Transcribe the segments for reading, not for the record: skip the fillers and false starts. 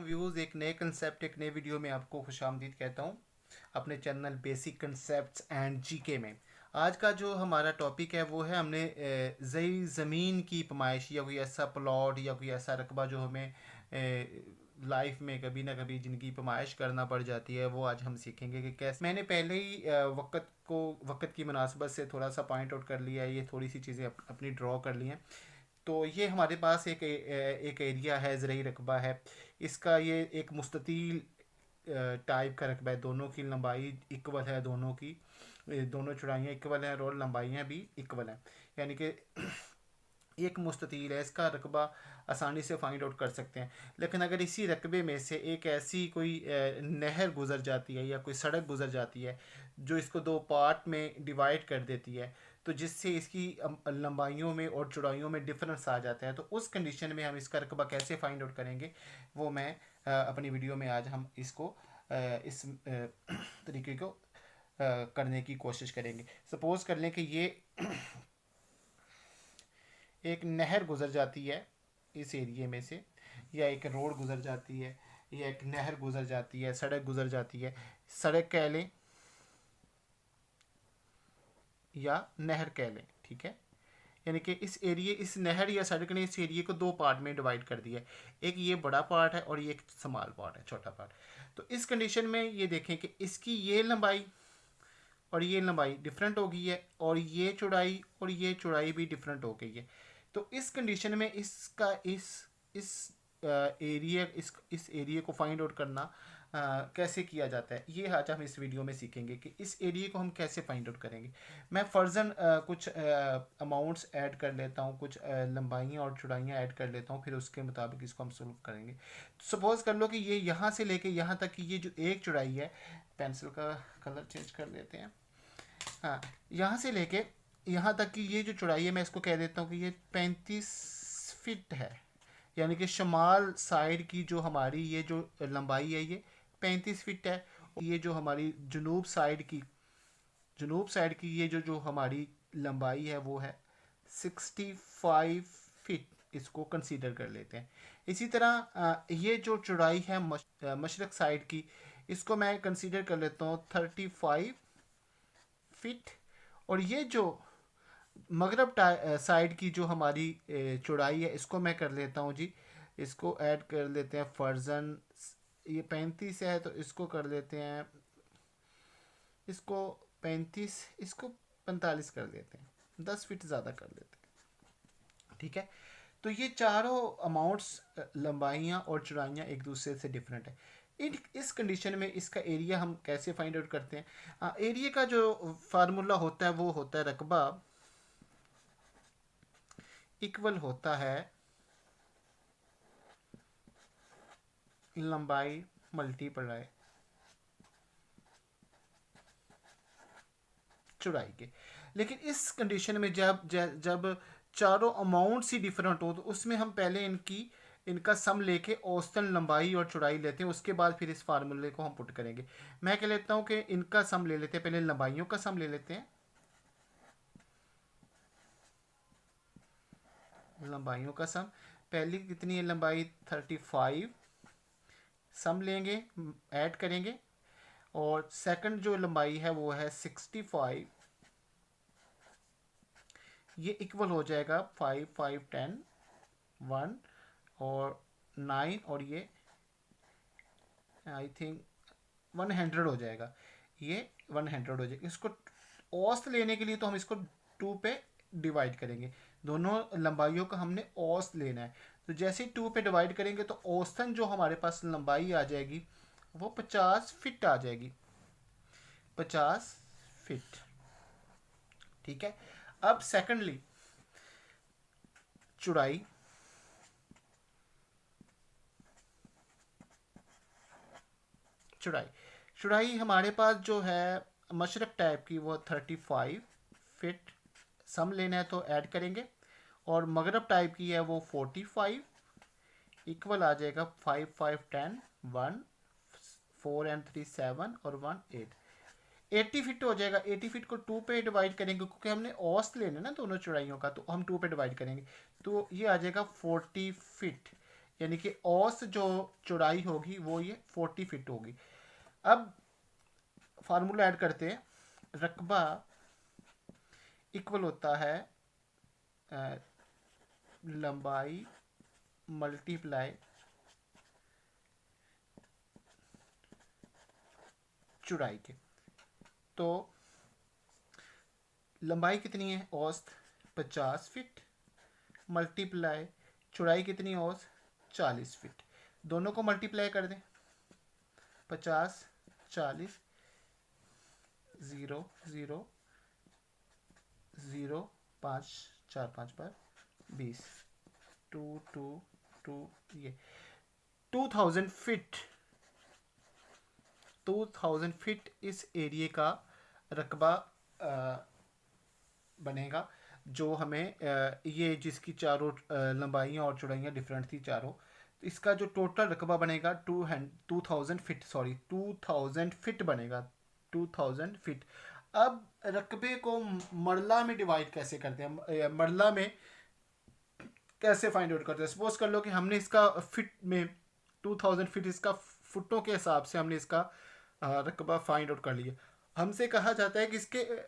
Views एक नए concept एक नए वीडियो में आपको खुशामदीद कहता हूँ अपने channel basic concepts and GK में। आज का जो हमारा टॉपिक है वो है हमने ज़मीन की पैमाइश या कोई ऐसा प्लॉट या कोई ऐसा रकबा जो हमें लाइफ में कभी ना कभी जिनकी पैमाइश करना पड़ जाती है वो आज हम सीखेंगे कि कैसे। मैंने पहले ही वक्त की मुनासबत से थोड़ा सा पॉइंट आउट कर लिया है, ये थोड़ी सी चीज़ें अपनी ड्रॉ कर ली हैं। तो ये हमारे पास एक एरिया है, ज़रई रकबा है। इसका ये एक मुस्ततील टाइप का रकबा है। दोनों की लंबाई इक्वल है, दोनों चौड़ाइयाँ इक्वल हैं और लंबाइयाँ भी इक्वल हैं, यानी कि एक मुस्ततील है। इसका रकबा आसानी से फाइंड आउट कर सकते हैं। लेकिन अगर इसी रकबे में से एक ऐसी कोई नहर गुजर जाती है या कोई सड़क गुजर जाती है जो इसको दो पार्ट में डिवाइड कर देती है, तो जिससे इसकी लंबाइयों में और चौड़ाइयों में डिफरेंस आ जाता है, तो उस कंडीशन में हम इसका रकबा कैसे फाइंड आउट करेंगे वो मैं अपनी वीडियो में आज हम इसको इस तरीके को करने की कोशिश करेंगे। सपोज़ कर लें कि ये एक नहर गुजर जाती है इस एरिए में से, या एक रोड गुजर जाती है, या एक नहर गुजर जाती है, सड़क गुजर जाती है। सड़क कह लें या नहर कह लें, ठीक है। यानी कि इस नहर या सड़क ने इस एरिए को दो पार्ट में डिवाइड कर दिया है। एक ये बड़ा पार्ट है और ये एक स्मॉल पार्ट है, छोटा पार्ट। तो इस कंडीशन में ये देखें कि इसकी ये लंबाई और ये लंबाई डिफरेंट हो गई है, और ये चौड़ाई भी डिफरेंट हो गई है। तो इस कंडीशन में इसका इस इस एरिया को फाइंड आउट करना कैसे किया जाता है, ये आज हम इस वीडियो में सीखेंगे कि इस एरिया को हम कैसे फाइंड आउट करेंगे। मैं फ़र्ज़न कुछ अमाउंट्स ऐड कर लेता हूँ, कुछ लंबाइयाँ और चौड़ाइयाँ ऐड कर लेता हूँ, फिर उसके मुताबिक इसको हम सॉल्व करेंगे। सपोज़ कर लो कि ये यहाँ से लेके यहाँ तक की ये जो एक चौड़ाई है, पेंसिल का कलर चेंज कर लेते हैं। हाँ, यहाँ से लेके यहाँ तक की ये जो चौड़ाई है, मैं इसको कह देता हूँ कि ये 35 फीट है। यानी कि शमाल साइड की जो हमारी ये जो लंबाई है ये 35 फीट है। ये जो हमारी जनूब साइड की ये जो हमारी लंबाई है वो है 65 फीट। इसको कंसीडर कर लेते हैं। इसी तरह ये जो चौड़ाई है मशरक साइड की, इसको मैं कंसीडर कर लेता हूँ 35 फीट। और ये जो मगरब साइड की जो हमारी चौड़ाई है, इसको मैं कर लेता हूँ जी, इसको ऐड कर लेते हैं फ़र्ज़न। ये 35 है तो इसको कर लेते हैं, इसको 35, इसको 45 कर देते हैं, 10 फीट ज़्यादा कर देते हैं, ठीक है। तो ये चारों अमाउंट्स, लंबाइयाँ और चौड़ाइयाँ एक दूसरे से डिफरेंट है। इस कंडीशन में इसका एरिया हम कैसे फाइंड आउट करते हैं। एरिया का जो फार्मूला होता है वो होता है रकबा इक्वल होता है लंबाई मल्टीप्लाई चौड़ाई के। लेकिन इस कंडीशन में जब चारों अमाउंट्स ही डिफरेंट हो, तो उसमें हम पहले इनका सम लेके औसतन लंबाई और चौड़ाई लेते हैं, उसके बाद फिर इस फार्मूले को हम पुट करेंगे। मैं कह लेता हूं कि इनका सम ले लेते हैं, पहले लंबाइयों का सम ले लेते हैं। लंबाइयों का सम, पहली कितनी है लंबाई 35, सम लेंगे, ऐड करेंगे, और सेकंड जो लंबाई है वो है 65। ये इक्वल हो जाएगा 5 5 10 1 और 9, और ये आई थिंक 100 हो जाएगा। ये 100 हो जाएगा। इसको औसत लेने के लिए तो हम इसको 2 पे डिवाइड करेंगे। दोनों लंबाइयों का हमने औसत लेना है, तो जैसे ही 2 पे डिवाइड करेंगे तो औसतन जो हमारे पास लंबाई आ जाएगी वो 50 फीट आ जाएगी, 50 फीट, ठीक है। अब सेकंडली चौड़ाई, चौड़ाई हमारे पास जो है मशरक टाइप की वो 35 फीट, सम लेना है तो ऐड करेंगे, और मगरब टाइप की है वो 45, इक्वल आ जाएगा 5 5 10 1 4 एंड 3 7 और 1 8, 80 फीट हो जाएगा। 80 फीट को 2 पे डिवाइड करेंगे क्योंकि हमने औसत लेना ना दोनों चौड़ाइयों का, तो हम 2 पे डिवाइड करेंगे, तो ये आ जाएगा 40 फीट। यानी कि औसत जो चौड़ाई होगी वो ये 40 फीट होगी। अब फार्मूला ऐड करते हैं। रकबा इक्वल होता है लंबाई मल्टीप्लाई चौड़ाई के। तो लंबाई कितनी है औसत 50 फीट मल्टीप्लाई चौड़ाई कितनी औसत 40 फीट। दोनों को मल्टीप्लाई कर दें 50 40 0 0 0 5 4 5 पर 20 2 2 2 ये 2000 फीट 2000 फीट इस एरिया का रकबा बनेगा जो हमें ये जिसकी चारों लंबाइयाँ और चौड़ाइयाँ डिफरेंट थी चारों। तो इसका जो टोटल रकबा बनेगा 2000 फीट 2000 फीट बनेगा 2000 फीट। अब रकबे को मरला में डिवाइड कैसे करते हैं, मरला में कैसे फाइंड आउट करते हैं। सपोज कर लो कि हमने इसका फिट में 2000 फीट इसका फुटों के हिसाब से हमने इसका रकबा फाइंड आउट कर लिया। हमसे कहा जाता है कि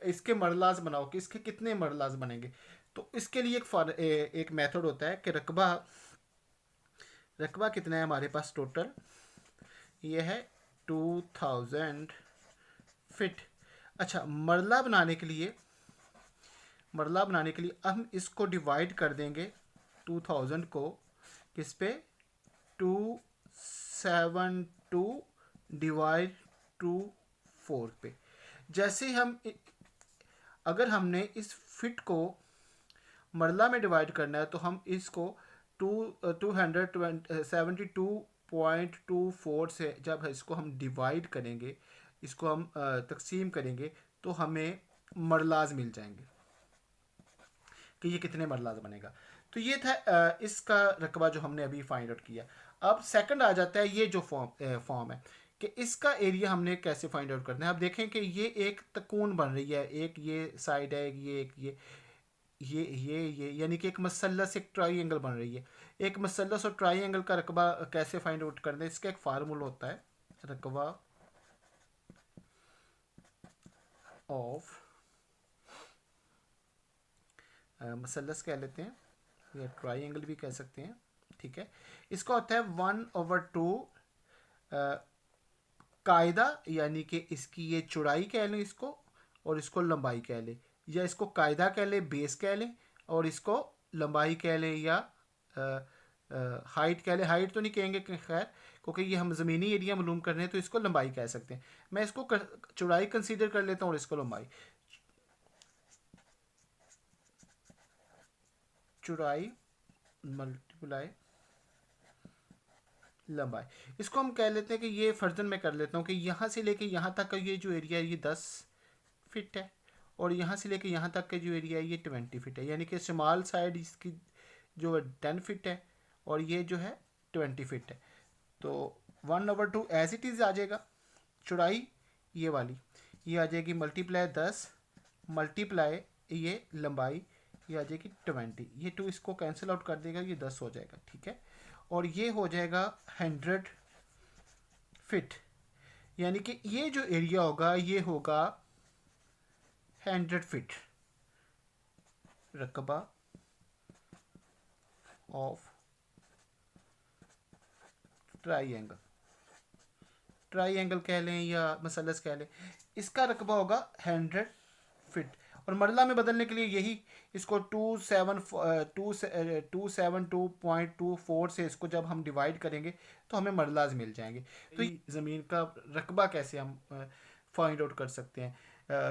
इसके मरलाज बनाओ कि इसके कितने मरलाज बनेंगे। तो इसके लिए एक मेथड होता है कि रकबा कितना है हमारे पास टोटल, ये है 2000 फीट। अच्छा, मरला बनाने के लिए हम इसको डिवाइड कर देंगे 2000 को किस पे 272 डिवाइड 4 पे। जैसे हम अगर हमने इस फिट को मरला में डिवाइड करना है तो हम इसको 272.24 से जब इसको हम डिवाइड करेंगे, इसको हम तकसीम करेंगे तो हमें मरलाज मिल जाएंगे कि ये कितने मरलाज बनेगा। तो ये था इसका रकबा जो हमने अभी फाइंड आउट किया। अब सेकंड आ जाता है ये जो फॉर्म है कि इसका एरिया हमने कैसे फाइंड आउट करना है। अब देखें कि ये एक तकून बन रही है, एक ये साइड है, एक ये यानी कि एक मसलस एक ट्राइंगल बन रही है। एक मसलस और ट्राइंगल का रकबा कैसे फाइंड आउट करना है, इसका एक फार्मूला होता है रकबा ऑफ मसलस कह लेते हैं या ट्राइंगल भी कह सकते हैं, ठीक है। इसका होता है 1/2 कायदा, यानी कि इसकी ये चौड़ाई कह लें इसको और इसको लंबाई कह लें, या इसको कायदा कह लें बेस कह लें और इसको लंबाई कह लें या हाइट कह लें। हाइट तो नहीं कहेंगे खैर क्योंकि ये हम ज़मीनी एरिया मालूम कर रहे हैं, तो इसको लंबाई कह सकते हैं। मैं इसको चौड़ाई कंसीडर कर लेता हूँ और इसको लंबाई। चौड़ाई मल्टीप्लाई लंबाई, इसको हम कह लेते हैं कि ये फर्जन में कर लेता हूँ कि यहाँ से लेके यहाँ तक का ये जो एरिया है ये 10 फीट है और यहाँ से लेके यहाँ तक का जो एरिया है ये 20 फीट है, यानी कि स्मॉल साइड इसकी जो 10 फीट है और ये जो है 20 फीट है। तो 1/2 एज इट इज़ आ जाएगा। चौड़ाई ये वाली ये आ जाएगी मल्टीप्लाई 10 मल्टीप्लाई ये लंबाई ये आ जाएगी 20। ये 2 इसको कैंसिल आउट कर देगा, ये 10 हो जाएगा, ठीक है। और ये हो जाएगा 100 फीट, यानी कि ये जो एरिया होगा ये होगा 100 फीट रकबा ऑफ ट्राइंगल कह लें या मसलस कह लें। इसका रकबा होगा 100 फीट और मरला में बदलने के लिए यही इसको 272.24 से इसको जब हम डिवाइड करेंगे तो हमें मरलाज मिल जाएंगे। तो ज़मीन का रकबा कैसे हम फाइंड आउट कर सकते हैं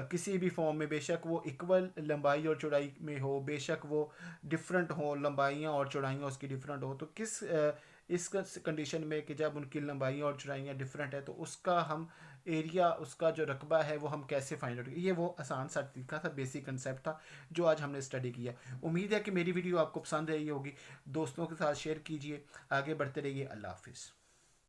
किसी भी फॉर्म में, बेशक वो इक्वल लंबाई और चौड़ाई में हो, बेशक वो डिफरेंट हो, लंबाइयाँ और चौड़ाइयाँ उसकी डिफरेंट हो। तो किस इस कंडीशन में कि जब उनकी लंबाइयाँ और चौड़ाइयाँ डिफरेंट है तो उसका हम एरिया उसका जो रकबा है वो हम कैसे फाइंड आउट, ये वो आसान सा तरीका था, बेसिक कंसेप्ट था जो आज हमने स्टडी किया। उम्मीद है कि मेरी वीडियो आपको पसंद आई होगी। दोस्तों के साथ शेयर कीजिए, आगे बढ़ते रहिए। अल्लाह हाफिज़।